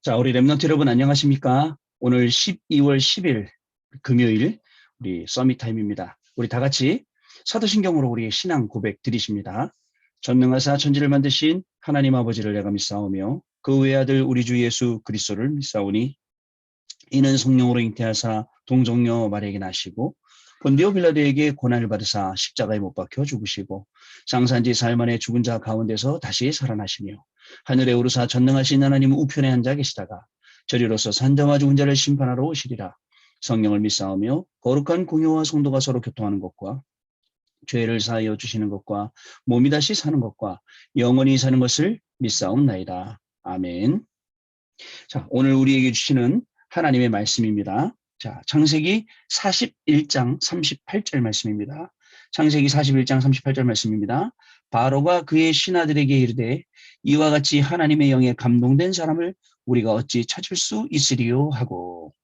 자, 우리 랩런트 여러분 안녕하십니까? 오늘 12월 10일 금요일 우리 서밋 타임입니다. 우리 다 같이 사도신경으로 우리의 신앙 고백 드리십니다. 전능하사 천지를 만드신 하나님 아버지를 내가 믿사오며 그 외아들 우리 주 예수 그리스도를 믿사오니 이는 성령으로 잉태하사 동정녀 마리아에게 나시고 본디오 빌라도에게 고난을 받으사 십자가에 못 박혀 죽으시고 장사한지 사흘 만에 죽은 자 가운데서 다시 살아나시며 하늘에 오르사 전능하신 하나님 우편에 앉아 계시다가 저리로서 산자와 죽은 자를 심판하러 오시리라. 성령을 믿사오며 거룩한 공효와 성도가 서로 교통하는 것과 죄를 사하여 주시는 것과 몸이 다시 사는 것과 영원히 사는 것을 믿사옵나이다. 아멘. 자, 오늘 우리에게 주시는 하나님의 말씀입니다. 자, 창세기 41장 38절 말씀입니다. 창세기 41장 38절 말씀입니다. 바로가 그의 신하들에게 이르되 이와 같이 하나님의 영에 감동된 사람을 우리가 어찌 찾을 수 있으리요 하고.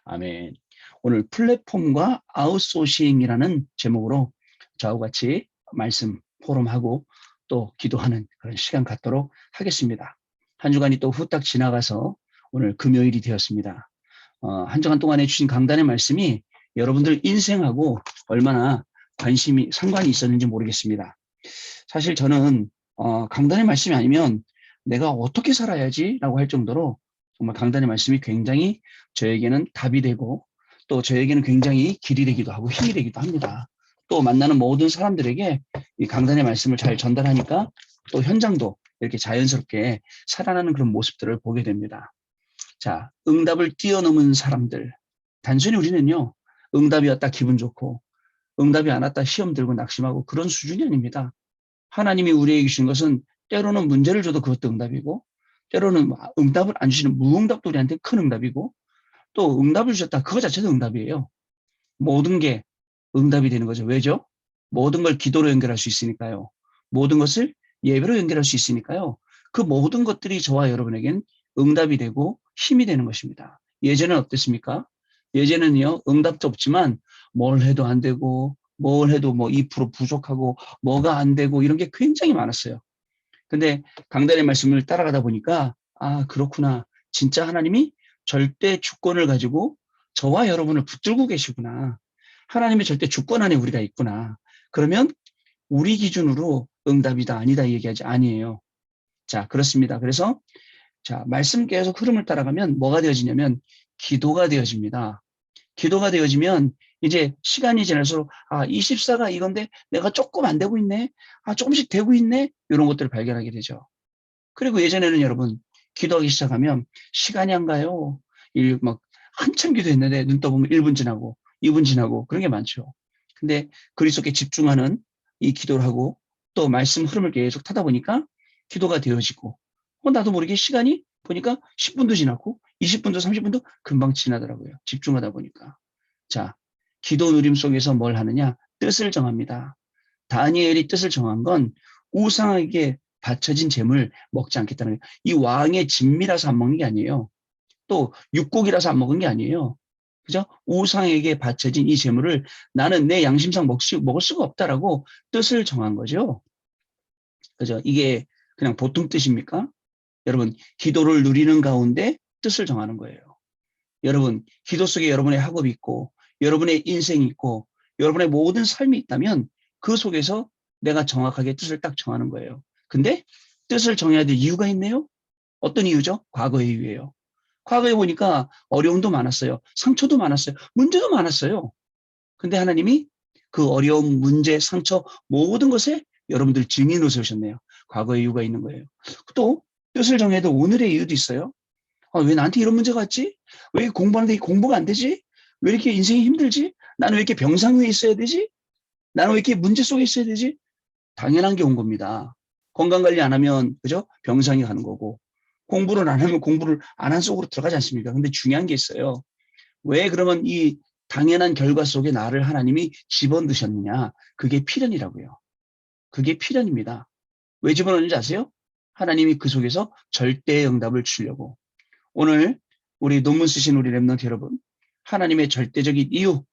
아멘. 오늘 플랫폼과 아웃소싱이라는 제목으로 저와 같이 말씀 포럼하고 또 기도하는 그런 시간 갖도록 하겠습니다. 한 주간이 또 후딱 지나가서 오늘 금요일이 되었습니다. 한 주간 동안에 주신 강단의 말씀이 여러분들 인생하고 얼마나 상관이 있었는지 모르겠습니다. 사실 저는 강단의 말씀이 아니면 내가 어떻게 살아야지 라고 할 정도로 정말 강단의 말씀이 굉장히 저에게는 답이 되고 또 저에게는 굉장히 길이 되기도 하고 힘이 되기도 합니다. 또 만나는 모든 사람들에게 이 강단의 말씀을 잘 전달하니까 또 현장도 이렇게 자연스럽게 살아나는 그런 모습들을 보게 됩니다. 자, 응답을 뛰어넘은 사람들. 단순히 우리는요, 응답이 왔다 기분 좋고, 응답이 안 왔다 시험 들고 낙심하고 그런 수준이 아닙니다. 하나님이 우리에게 주신 것은 때로는 문제를 줘도 그것도 응답이고, 때로는 응답을 안 주시는 무응답도 우리한테 큰 응답이고, 또 응답을 주셨다 그거 자체도 응답이에요. 모든 게 응답이 되는 거죠. 왜죠? 모든 걸 기도로 연결할 수 있으니까요. 모든 것을 예배로 연결할 수 있으니까요. 그 모든 것들이 저와 여러분에겐 응답이 되고 힘이 되는 것입니다. 예전에는 어땠습니까? 예전에는요, 응답도 없지만 뭘 해도 안 되고, 뭘 해도 뭐 2% 부족하고, 뭐가 안 되고, 이런 게 굉장히 많았어요. 근데 강단의 말씀을 따라가다 보니까, 아, 그렇구나. 진짜 하나님이 절대 주권을 가지고 저와 여러분을 붙들고 계시구나. 하나님의 절대 주권 안에 우리가 있구나. 그러면 우리 기준으로 응답이다, 아니다 얘기하지 아니에요. 자, 그렇습니다. 그래서 자, 말씀 계속 흐름을 따라가면 뭐가 되어지냐면 기도가 되어집니다. 기도가 되어지면 이제 시간이 지날수록 24가 이건데 내가 조금 안 되고 있네. 조금씩 되고 있네. 이런 것들을 발견하게 되죠. 그리고 예전에는 여러분 기도하기 시작하면 시간이 안 가요. 막 한참 기도했는데 눈 떠보면 1분 지나고 2분 지나고 그런 게 많죠. 근데 그리스도께 집중하는 이 기도를 하고 또 말씀 흐름을 계속 타다 보니까 기도가 되어지고 나도 모르게 시간이 보니까 10분도 지났고 20분도 30분도 금방 지나더라고요. 집중하다 보니까. 자, 기도 누림 속에서 뭘 하느냐? 뜻을 정합니다. 다니엘이 뜻을 정한 건 우상에게 바쳐진 재물 먹지 않겠다는 거예요. 이 왕의 진미라서 안 먹는 게 아니에요. 또 육곡이라서 안 먹은 게 아니에요. 그죠? 우상에게 바쳐진 이 재물을 나는 내 양심상 먹을 수가 없다라고 뜻을 정한 거죠. 그죠? 이게 그냥 보통 뜻입니까? 여러분, 기도를 누리는 가운데 뜻을 정하는 거예요. 여러분, 기도 속에 여러분의 학업이 있고, 여러분의 인생이 있고, 여러분의 모든 삶이 있다면 그 속에서 내가 정확하게 뜻을 딱 정하는 거예요. 근데 뜻을 정해야 될 이유가 있네요? 어떤 이유죠? 과거의 이유예요. 과거에 보니까 어려움도 많았어요. 상처도 많았어요. 문제도 많았어요. 근데 하나님이 그 어려움, 문제, 상처 모든 것에 여러분들 증인으로 세우셨네요. 과거의 이유가 있는 거예요. 또 뜻을 정해도 오늘의 이유도 있어요. 왜 나한테 이런 문제가 왔지? 왜 공부하는데 공부가 안 되지? 왜 이렇게 인생이 힘들지? 나는 왜 이렇게 병상 위에 있어야 되지? 나는 왜 이렇게 문제 속에 있어야 되지? 당연한 게 온 겁니다. 건강관리 안 하면, 그죠? 병상에 가는 거고, 공부를 안 하면 공부를 안 한 속으로 들어가지 않습니까? 근데 중요한 게 있어요. 왜 그러면 이 당연한 결과 속에 나를 하나님이 집어넣으셨느냐? 그게 필연이라고요. 그게 필연입니다. 왜 집어넣는지 아세요? 하나님이 그 속에서 절대의 응답을 주려고. 오늘 우리 논문 쓰신 우리 랩런트 여러분, 하나님의 절대적인 이유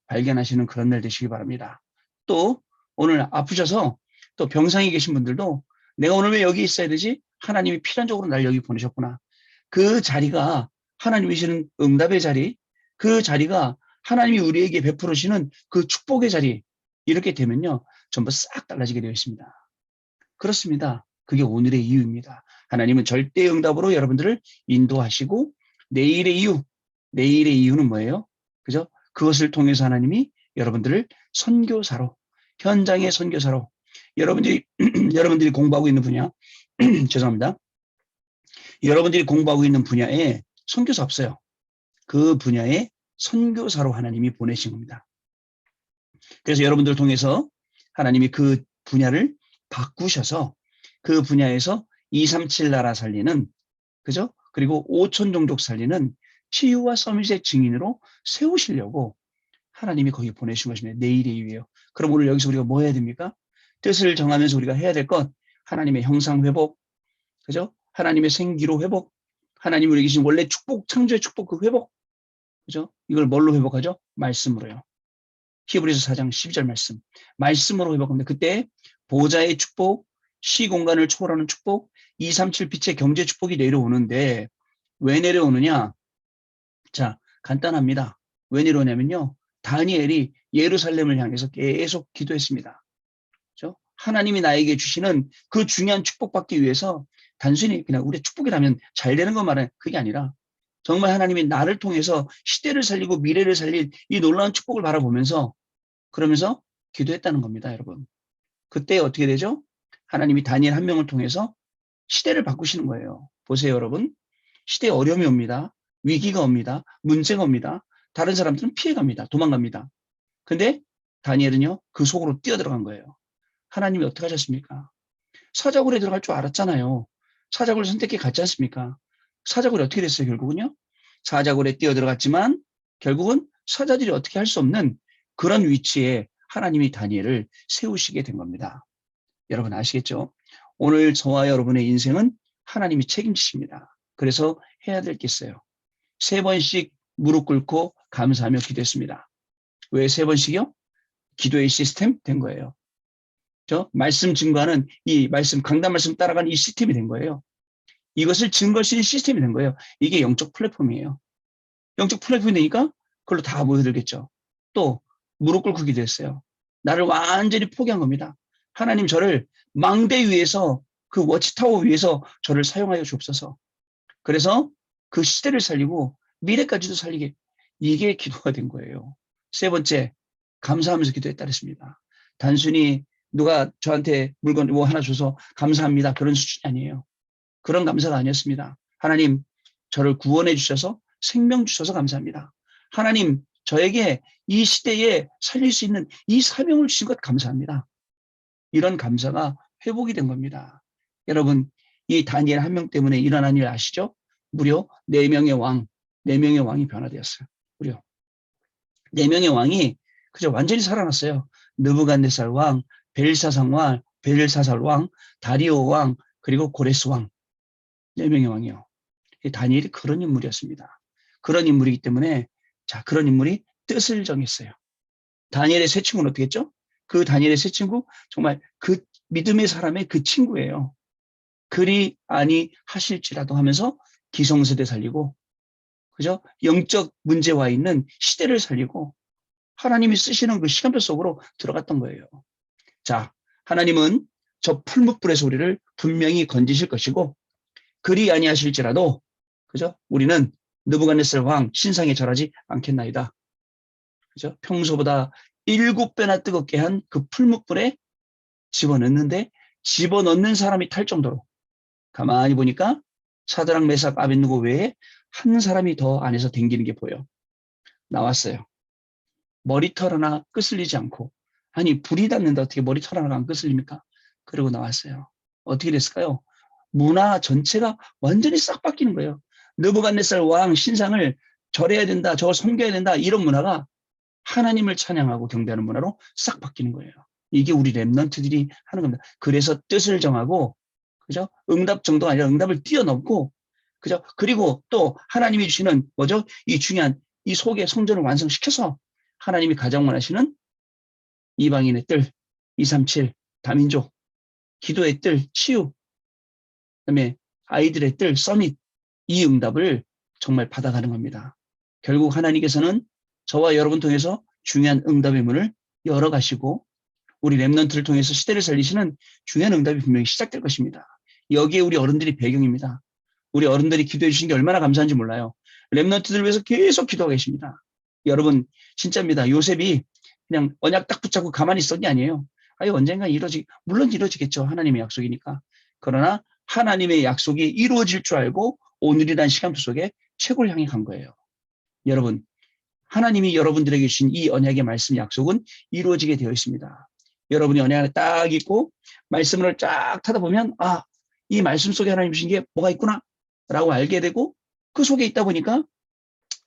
발견하시는 그런 날 되시기 바랍니다. 또 오늘 아프셔서 또 병상에 계신 분들도 내가 오늘 왜 여기 있어야 되지? 하나님이 필연적으로 날 여기 보내셨구나. 그 자리가 하나님이 주시는 응답의 자리, 그 자리가 하나님이 우리에게 베풀으시는 그 축복의 자리, 이렇게 되면요, 전부 싹 달라지게 되어 있습니다. 그렇습니다. 그게 오늘의 이유입니다. 하나님은 절대 응답으로 여러분들을 인도하시고, 내일의 이유는 뭐예요? 그죠? 그것을 통해서 하나님이 여러분들을 선교사로, 현장의 선교사로, 여러분들이 공부하고 있는 분야, 죄송합니다. 여러분들이 공부하고 있는 분야에 선교사 없어요. 그 분야에 선교사로 하나님이 보내신 겁니다. 그래서 여러분들을 통해서 하나님이 그 분야를 바꾸셔서 그 분야에서 237 나라 살리는, 그죠? 그리고 5천 종족 살리는 치유와 서밋의 증인으로 세우시려고 하나님이 거기 보내신 것입니다. 내일의 이유예요. 그럼 오늘 여기서 우리가 뭐 해야 됩니까? 뜻을 정하면서 우리가 해야 될 것, 하나님의 형상 회복, 그죠? 하나님의 생기로 회복, 하나님이 우리에게 주신 원래 축복, 창조의 축복 그 회복, 그죠? 이걸 뭘로 회복하죠? 말씀으로요. 히브리서 4장 12절 말씀으로 회복합니다. 그때 보좌의 축복, 시공간을 초월하는 축복, 237 빛의 경제 축복이 내려오는데 왜 내려오느냐? 자, 간단합니다. 왜 내려오냐면요, 다니엘이 예루살렘을 향해서 계속 기도했습니다. 그렇죠? 하나님이 나에게 주시는 그 중요한 축복받기 위해서 단순히 그냥 우리 축복이라면 잘 되는 것만은 그게 아니라 정말 하나님이 나를 통해서 시대를 살리고 미래를 살릴 이 놀라운 축복을 바라보면서 그러면서 기도했다는 겁니다, 여러분. 그때 어떻게 되죠? 하나님이 다니엘 한 명을 통해서 시대를 바꾸시는 거예요. 보세요, 여러분. 시대에 어려움이 옵니다. 위기가 옵니다. 문제가 옵니다. 다른 사람들은 피해갑니다. 도망갑니다. 근데 다니엘은요, 그 속으로 뛰어들어간 거예요. 하나님이 어떻게 하셨습니까? 사자굴에 들어갈 줄 알았잖아요. 사자굴 선택해 갔지 않습니까? 사자굴이 어떻게 됐어요, 결국은요? 사자굴에 뛰어들어갔지만 결국은 사자들이 어떻게 할 수 없는 그런 위치에 하나님이 다니엘을 세우시게 된 겁니다. 여러분 아시겠죠? 오늘 저와 여러분의 인생은 하나님이 책임지십니다. 그래서 해야 될 게 있어요. 3번씩 무릎 꿇고 감사하며 기도했습니다. 왜 3번씩이요? 기도의 시스템 된 거예요. 말씀 증거하는 이 말씀, 강단 말씀 따라가는 이 시스템이 된 거예요. 이것을 증거할 수 있는 시스템이 된 거예요. 이게 영적 플랫폼이에요. 영적 플랫폼이 되니까 그걸로 다 모여들겠죠. 또 무릎 꿇고 기도했어요. 나를 완전히 포기한 겁니다. 하나님 저를 망대 위에서 그 워치타워 위에서 저를 사용하여 주옵소서. 그래서 그 시대를 살리고 미래까지도 살리게, 이게 기도가 된 거예요. 3번째, 감사하면서 기도했다 그랬습니다. 단순히 누가 저한테 물건 뭐 하나 줘서 감사합니다, 그런 수준이 아니에요. 그런 감사가 아니었습니다. 하나님 저를 구원해 주셔서 생명 주셔서 감사합니다. 하나님 저에게 이 시대에 살릴 수 있는 이 사명을 주신 것 감사합니다. 이런 감사가 회복이 된 겁니다. 여러분, 이 다니엘 한 명 때문에 일어난 일 아시죠? 무려 4명의 왕이 변화되었어요. 무려 4명의 왕이 그저 완전히 살아났어요. 느부갓네살 왕, 벨사살 왕, 다리오 왕, 그리고 고레스 왕. 4명의 왕이요. 다니엘이 그런 인물이었습니다. 그런 인물이기 때문에, 자, 그런 인물이 뜻을 정했어요. 다니엘의 세 친구는 어떻게 했죠? 그 다니엘의 세 친구, 정말 그 믿음의 사람의 그 친구예요. 그리 아니하실지라도 하면서 기성세대 살리고, 그죠? 영적 문제와 있는 시대를 살리고, 하나님이 쓰시는 그 시간표 속으로 들어갔던 거예요. 자, 하나님은 저 풀무불의 소리를 분명히 건지실 것이고, 그리 아니하실지라도, 그죠? 우리는 느부갓네살 왕 신상에 절하지 않겠나이다. 그죠? 평소보다 7배나 뜨겁게 한 그 풀무불에 집어넣는데, 집어넣는 사람이 탈 정도로, 가만히 보니까 사드락 메삭 아벳느고 외에 한 사람이 더 안에서 댕기는 게 보여. 나왔어요. 머리털 하나 끄슬리지 않고. 아니, 불이 닿는데 어떻게 머리털 하나가 안 끄슬립니까? 그러고 나왔어요. 어떻게 됐을까요? 문화 전체가 완전히 싹 바뀌는 거예요. 느부갓네살 왕 신상을 절해야 된다, 저걸 섬겨야 된다, 이런 문화가 하나님을 찬양하고 경배하는 문화로 싹 바뀌는 거예요. 이게 우리 랩런트들이 하는 겁니다. 그래서 뜻을 정하고, 그죠? 응답 정도가 아니라 응답을 뛰어넘고, 그죠? 그리고 또 하나님이 주시는 뭐죠? 이 중요한 이 속의 성전을 완성시켜서 하나님이 가장 원하시는 이방인의 뜰, 237 다민족, 기도의 뜰, 치유, 그다음에 아이들의 뜰, 서밋, 이 응답을 정말 받아가는 겁니다. 결국 하나님께서는 저와 여러분 통해서 중요한 응답의 문을 열어가시고 우리 랩넌트를 통해서 시대를 살리시는 중요한 응답이 분명히 시작될 것입니다. 여기에 우리 어른들이 배경입니다. 우리 어른들이 기도해 주신 게 얼마나 감사한지 몰라요. 랩넌트들 위해서 계속 기도하고 계십니다. 여러분 진짜입니다. 요셉이 그냥 언약 딱 붙잡고 가만히 있었던 게 아니에요. 아유 언젠가 물론 이루어지겠죠. 하나님의 약속이니까. 그러나 하나님의 약속이 이루어질 줄 알고 오늘이란 시간표 속에 최고를 향해 간 거예요. 여러분 하나님이 여러분들에게 주신 이 언약의 말씀 약속은 이루어지게 되어 있습니다. 여러분이 언약 안에 딱 있고 말씀을 쫙 타다 보면 이 말씀 속에 하나님 주신 게 뭐가 있구나 라고 알게 되고 그 속에 있다 보니까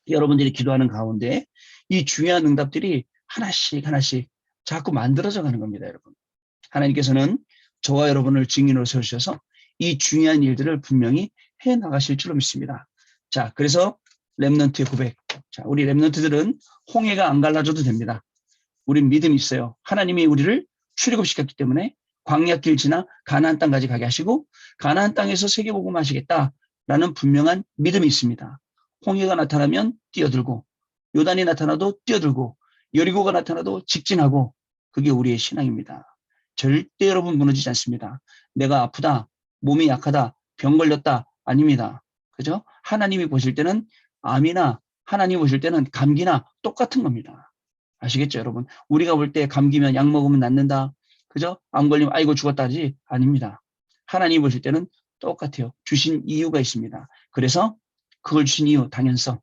여러분들이 기도하는 가운데 이 중요한 응답들이 하나씩 자꾸 만들어져 가는 겁니다. 여러분 하나님께서는 저와 여러분을 증인으로 세우셔서 이 중요한 일들을 분명히 해나가실 줄로 믿습니다. 자, 그래서 렘넌트의 고백. 자, 우리 렘넌트들은 홍해가 안 갈라져도 됩니다. 우린 믿음이 있어요. 하나님이 우리를 출애굽시켰기 때문에 광야길 지나 가나안 땅까지 가게 하시고 가나안 땅에서 세계복음 하시겠다라는 분명한 믿음이 있습니다. 홍해가 나타나면 뛰어들고 요단이 나타나도 뛰어들고 여리고가 나타나도 직진하고 그게 우리의 신앙입니다. 절대 여러분 무너지지 않습니다. 내가 아프다, 몸이 약하다, 병 걸렸다 아닙니다. 그죠? 하나님이 보실 때는 암이나 하나님 보실 때는 감기나 똑같은 겁니다. 아시겠죠, 여러분? 우리가 볼 때 감기면 약 먹으면 낫는다. 그죠? 암 걸리면 아이고 죽었다지 아닙니다. 하나님 보실 때는 똑같아요. 주신 이유가 있습니다. 그래서 그걸 주신 이유 당연성.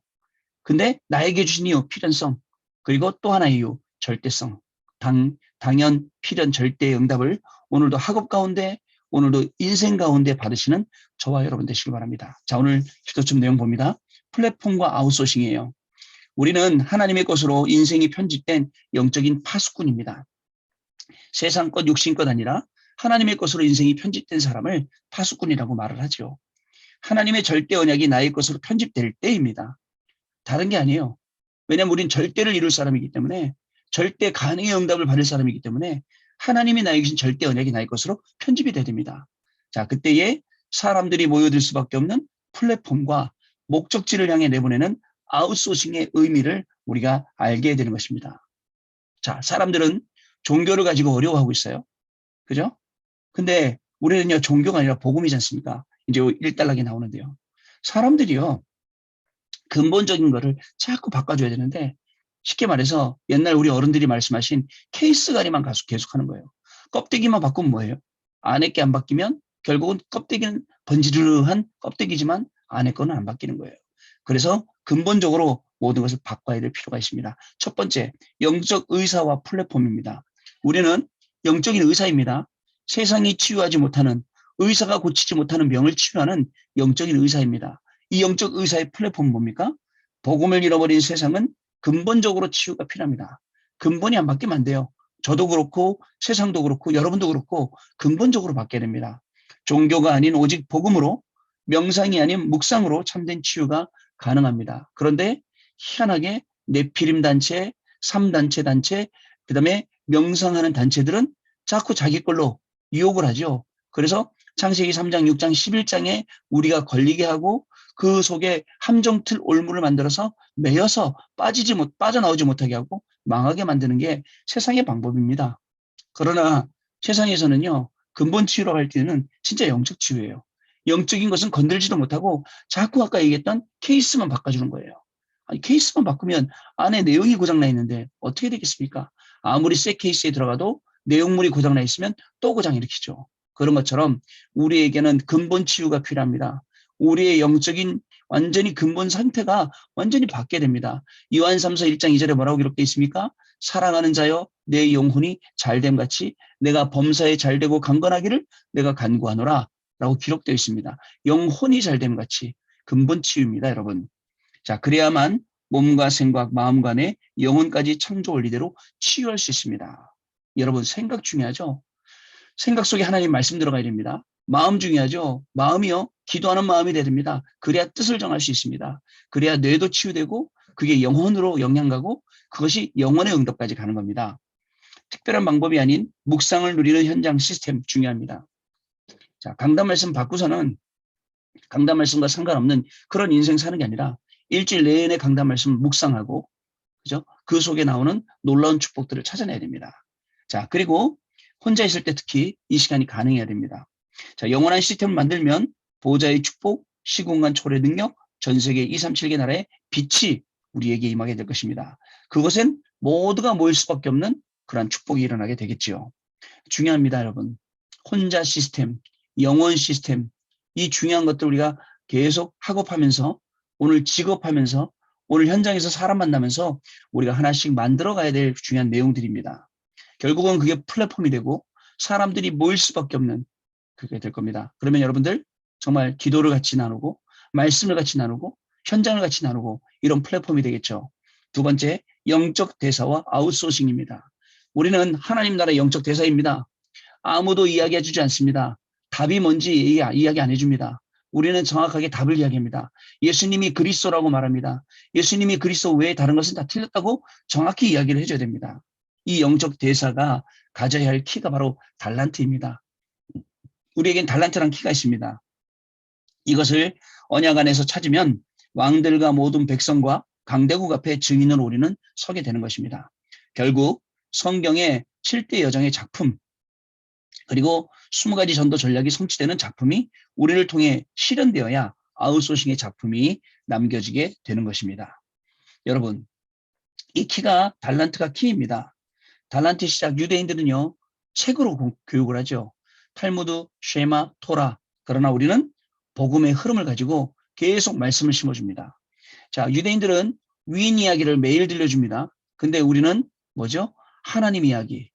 근데 나에게 주신 이유 필연성. 그리고 또 하나의 이유 절대성. 당연, 필연, 절대의 응답을 오늘도 학업 가운데 오늘도 인생 가운데 받으시는 저와 여러분 되시길 바랍니다. 자, 오늘 기도점 내용 봅니다. 플랫폼과 아웃소싱이에요. 우리는 하나님의 것으로 인생이 편집된 영적인 파수꾼입니다. 세상 것, 육신 것 아니라 하나님의 것으로 인생이 편집된 사람을 파수꾼이라고 말을 하죠. 하나님의 절대 언약이 나의 것으로 편집될 때입니다. 다른 게 아니에요. 왜냐하면 우린 절대를 이룰 사람이기 때문에 절대 가능의 응답을 받을 사람이기 때문에 하나님이 나에게 주신 절대 언약이 나의 것으로 편집이 돼야 됩니다. 자, 그때에 사람들이 모여들 수밖에 없는 플랫폼과 목적지를 향해 내보내는 아웃소싱의 의미를 우리가 알게 되는 것입니다. 자, 사람들은 종교를 가지고 어려워하고 있어요. 그죠? 근데 우리는요, 종교가 아니라 복음이지 않습니까? 이제 일단락이 나오는데요. 사람들이요, 근본적인 거를 자꾸 바꿔줘야 되는데 쉽게 말해서 옛날 우리 어른들이 말씀하신 케이스 가리만 계속하는 거예요. 껍데기만 바꾸면 뭐예요? 안에 게 안 바뀌면 결국은 껍데기는 번지르르한 껍데기지만 안에 거는 안 바뀌는 거예요. 그래서 근본적으로 모든 것을 바꿔야 될 필요가 있습니다. 첫 번째, 영적 의사와 플랫폼입니다. 우리는 영적인 의사입니다. 세상이 치유하지 못하는 의사가 고치지 못하는 병을 치유하는 영적인 의사입니다. 이 영적 의사의 플랫폼은 뭡니까? 복음을 잃어버린 세상은 근본적으로 치유가 필요합니다. 근본이 안 바뀌면 안 돼요. 저도 그렇고 세상도 그렇고 여러분도 그렇고 근본적으로 바뀌어야 됩니다. 종교가 아닌 오직 복음으로 명상이 아닌 묵상으로 참된 치유가 가능합니다. 그런데 희한하게 네피림 단체, 3단체, 그다음에 명상하는 단체들은 자꾸 자기 걸로 유혹을 하죠. 그래서 창세기 3장, 6장, 11장에 우리가 걸리게 하고 그 속에 함정틀 올무를 만들어서 매여서 빠져나오지 못하게 하고 망하게 만드는 게 세상의 방법입니다. 그러나 세상에서는요, 근본 치유라고 할 때는 진짜 영적 치유예요. 영적인 것은 건들지도 못하고 자꾸 아까 얘기했던 케이스만 바꿔주는 거예요. 아니, 케이스만 바꾸면 안에 내용이 고장나 있는데 어떻게 되겠습니까? 아무리 새 케이스에 들어가도 내용물이 고장나 있으면 또 고장 일으키죠. 그런 것처럼 우리에게는 근본 치유가 필요합니다. 우리의 영적인 완전히 근본 상태가 완전히 바뀌어야 됩니다. 요한 3서 1장 2절에 뭐라고 기록되어 있습니까? 사랑하는 자여 내 영혼이 잘됨 같이 내가 범사에 잘되고 강건하기를 내가 간구하노라 라고 기록되어 있습니다. 영혼이 잘됨 같이 근본 치유입니다, 여러분. 자, 그래야만 몸과 생각, 마음 간의 영혼까지 창조 원리대로 치유할 수 있습니다. 여러분, 생각 중요하죠? 생각 속에 하나님 말씀 들어가야 됩니다. 마음 중요하죠? 마음이요. 기도하는 마음이 돼야 됩니다. 그래야 뜻을 정할 수 있습니다. 그래야 뇌도 치유되고 그게 영혼으로 영향 가고 그것이 영혼의 응답까지 가는 겁니다. 특별한 방법이 아닌 묵상을 누리는 현장 시스템 중요합니다. 자, 강단 말씀 바꾸서는 강단 말씀과 상관없는 그런 인생 사는 게 아니라 일주일 내내 강단 말씀을 묵상하고, 그죠? 그 속에 나오는 놀라운 축복들을 찾아내야 됩니다. 자, 그리고 혼자 있을 때 특히 이 시간이 가능해야 됩니다. 자, 영원한 시스템을 만들면 보호자의 축복, 시공간 초래 능력, 전 세계 237개 나라의 빛이 우리에게 임하게 될 것입니다. 그것은 모두가 모일 수밖에 없는 그러한 축복이 일어나게 되겠지요. 중요합니다, 여러분. 혼자 시스템, 영원 시스템, 이 중요한 것들 우리가 계속 학업하면서, 오늘 직업하면서, 오늘 현장에서 사람 만나면서 우리가 하나씩 만들어 가야 될 중요한 내용들입니다. 결국은 그게 플랫폼이 되고 사람들이 모일 수밖에 없는 그게 될 겁니다. 그러면 여러분들 정말 기도를 같이 나누고 말씀을 같이 나누고 현장을 같이 나누고 이런 플랫폼이 되겠죠. 두 번째, 영적 대사와 아웃소싱입니다. 우리는 하나님 나라의 영적 대사입니다. 아무도 이야기해 주지 않습니다. 답이 뭔지 이야기 안 해줍니다. 우리는 정확하게 답을 이야기합니다. 예수님이 그리스도라고 말합니다. 예수님이 그리스도 외에 다른 것은 다 틀렸다고 정확히 이야기를 해줘야 됩니다. 이 영적 대사가 가져야 할 키가 바로 달란트입니다. 우리에겐 달란트란 키가 있습니다. 이것을 언약 안에서 찾으면 왕들과 모든 백성과 강대국 앞에 증인으로 우리는 서게 되는 것입니다. 결국 성경의 7대 여정의 작품, 그리고 20가지 전도 전략이 성취되는 작품이 우리를 통해 실현되어야 아웃소싱의 작품이 남겨지게 되는 것입니다. 여러분, 이 키가 달란트가 키입니다. 달란트 시작, 유대인들은요, 책으로 교육을 하죠. 탈무드, 쉐마, 토라. 그러나 우리는 복음의 흐름을 가지고 계속 말씀을 심어줍니다. 자, 유대인들은 위인 이야기를 매일 들려줍니다. 근데 우리는 뭐죠? 하나님 이야기,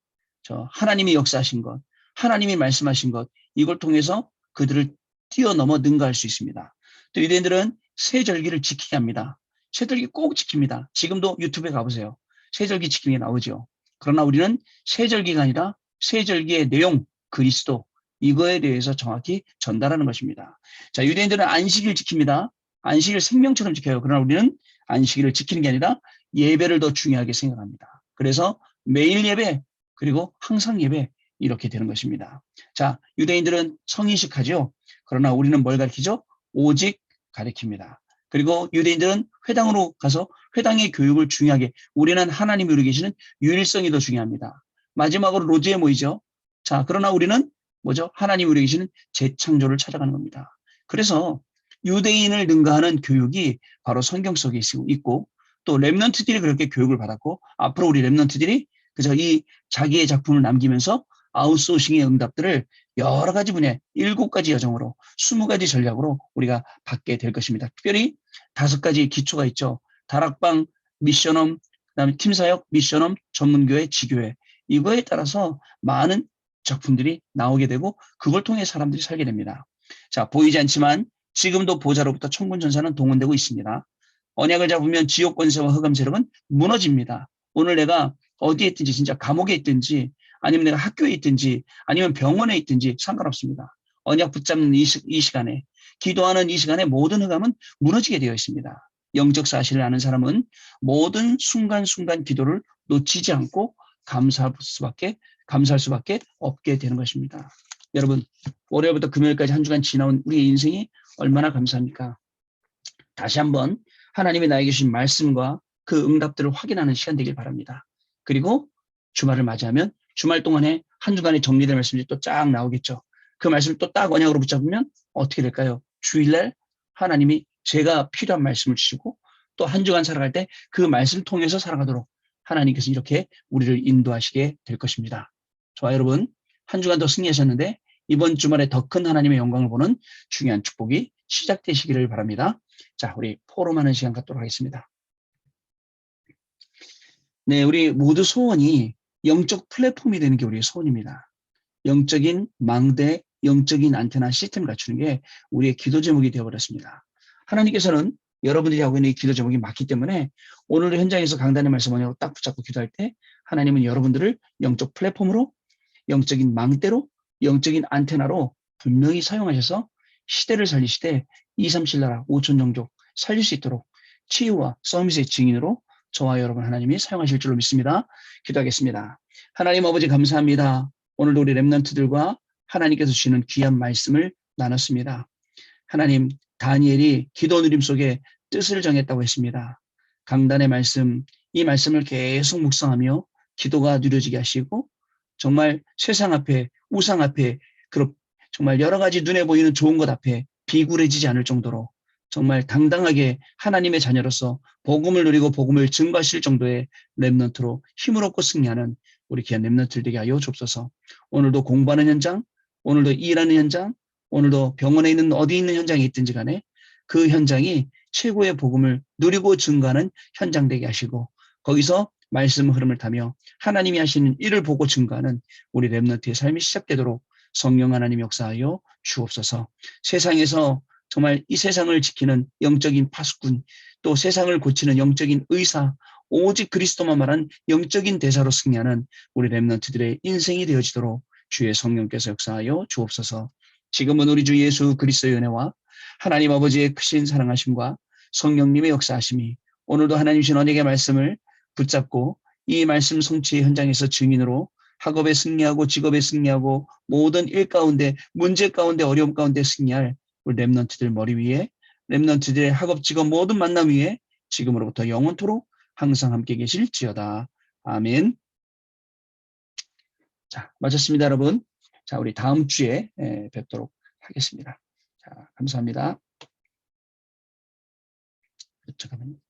하나님이 역사하신 것, 하나님이 말씀하신 것, 이걸 통해서 그들을 뛰어넘어 능가할 수 있습니다. 또 유대인들은 세절기를 지키게 합니다. 세절기 꼭 지킵니다. 지금도 유튜브에 가보세요. 세절기 지키는 게 나오죠. 그러나 우리는 세절기가 아니라 세절기의 내용, 그리스도, 이거에 대해서 정확히 전달하는 것입니다. 자, 유대인들은 안식일 지킵니다. 안식일 생명처럼 지켜요. 그러나 우리는 안식일을 지키는 게 아니라 예배를 더 중요하게 생각합니다. 그래서 매일 예배, 그리고 항상 예배, 이렇게 되는 것입니다. 자, 유대인들은 성인식 하죠. 그러나 우리는 뭘 가르치죠? 오직 가르칩니다. 그리고 유대인들은 회당으로 가서 회당의 교육을 중요하게, 우리는 하나님이 우리 계시는 유일성이 더 중요합니다. 마지막으로 로즈에 모이죠. 자, 그러나 우리는 뭐죠? 하나님이 우리 계시는 재창조를 찾아가는 겁니다. 그래서 유대인을 능가하는 교육이 바로 성경 속에 있고, 또 렘넌트들이 그렇게 교육을 받았고, 앞으로 우리 렘넌트들이 그저 이 자기의 작품을 남기면서 아웃소싱의 응답들을 여러 가지 분야, 7가지 여정으로, 20가지 전략으로 우리가 받게 될 것입니다. 특별히 5가지 기초가 있죠. 다락방, 미션홈, 그다음에 팀사역, 미션홈, 전문교회, 지교회. 이거에 따라서 많은 작품들이 나오게 되고 그걸 통해 사람들이 살게 됩니다. 자, 보이지 않지만 지금도 보좌로부터 천군 전사는 동원되고 있습니다. 언약을 잡으면 지옥 권세와 흑암 세력은 무너집니다. 오늘 내가 어디에 있든지, 진짜 감옥에 있든지, 아니면 내가 학교에 있든지, 아니면 병원에 있든지 상관없습니다. 언약 붙잡는 이 시간에, 기도하는 이 시간에 모든 흑암은 무너지게 되어 있습니다. 영적 사실을 아는 사람은 모든 순간순간 기도를 놓치지 않고 감사할 수밖에 없게 되는 것입니다. 여러분, 월요일부터 금요일까지 한 주간 지나온 우리의 인생이 얼마나 감사합니까? 다시 한번 하나님이 나에게 주신 말씀과 그 응답들을 확인하는 시간 되길 바랍니다. 그리고 주말을 맞이하면 주말 동안에 한 주간에 정리된 말씀이 또 쫙 나오겠죠. 그 말씀을 또 딱 언약으로 붙잡으면 어떻게 될까요? 주일날 하나님이 제가 필요한 말씀을 주시고 또 한 주간 살아갈 때 그 말씀을 통해서 살아가도록 하나님께서 이렇게 우리를 인도하시게 될 것입니다. 저와 여러분, 한 주간 더 승리하셨는데 이번 주말에 더 큰 하나님의 영광을 보는 중요한 축복이 시작되시기를 바랍니다. 자, 우리 포럼하는 시간 갖도록 하겠습니다. 네, 우리 모두 소원이 영적 플랫폼이 되는 게 우리의 소원입니다. 영적인 망대, 영적인 안테나 시스템을 갖추는 게 우리의 기도 제목이 되어버렸습니다. 하나님께서는 여러분들이 하고 있는 이 기도 제목이 맞기 때문에 오늘 현장에서 강단의 말씀 언약으로 딱 붙잡고 기도할 때 하나님은 여러분들을 영적 플랫폼으로, 영적인 망대로, 영적인 안테나로 분명히 사용하셔서 시대를 살리시되 237 나라 5천 종족 살릴 수 있도록 치유와 서밋의 증인으로 저와 여러분 하나님이 사용하실 줄로 믿습니다. 기도하겠습니다. 하나님 아버지 감사합니다. 오늘도 우리 렘넌트들과 하나님께서 주시는 귀한 말씀을 나눴습니다. 하나님, 다니엘이 기도 누림 속에 뜻을 정했다고 했습니다. 강단의 말씀, 이 말씀을 계속 묵상하며 기도가 누려지게 하시고 정말 세상 앞에 우상 앞에 정말 여러 가지 눈에 보이는 좋은 것 앞에 비굴해지지 않을 정도로 정말 당당하게 하나님의 자녀로서 복음을 누리고 복음을 증거하실 정도의 렘넌트로 힘을 얻고 승리하는 우리 귀한 렘넌트들 되게 하여 주옵소서. 오늘도 공부하는 현장, 오늘도 일하는 현장, 오늘도 병원에 있는 어디 있는 현장에 있든지 간에 그 현장이 최고의 복음을 누리고 증거하는 현장 되게 하시고 거기서 말씀 흐름을 타며 하나님이 하시는 일을 보고 증거하는 우리 렘넌트의 삶이 시작되도록 성령 하나님 역사하여 주옵소서. 세상에서 정말 이 세상을 지키는 영적인 파수꾼, 또 세상을 고치는 영적인 의사, 오직 그리스도만 말한 영적인 대사로 승리하는 우리 렘넌트들의 인생이 되어지도록 주의 성령께서 역사하여 주옵소서. 지금은 우리 주 예수 그리스도의 은혜와 하나님 아버지의 크신 사랑하심과 성령님의 역사하심이 오늘도 하나님 주신 언약의 말씀을 붙잡고 이 말씀 성취의 현장에서 증인으로 학업에 승리하고 직업에 승리하고 모든 일 가운데 문제 가운데 어려움 가운데 승리할 우리 렘넌트들 머리 위에 렘넌트들의 학업 직업 모든 만남 위에 지금으로부터 영원토록 항상 함께 계실지어다. 아멘. 자, 마쳤습니다, 여러분. 자, 우리 다음 주에 뵙도록 하겠습니다. 자, 감사합니다. 잠깐만요.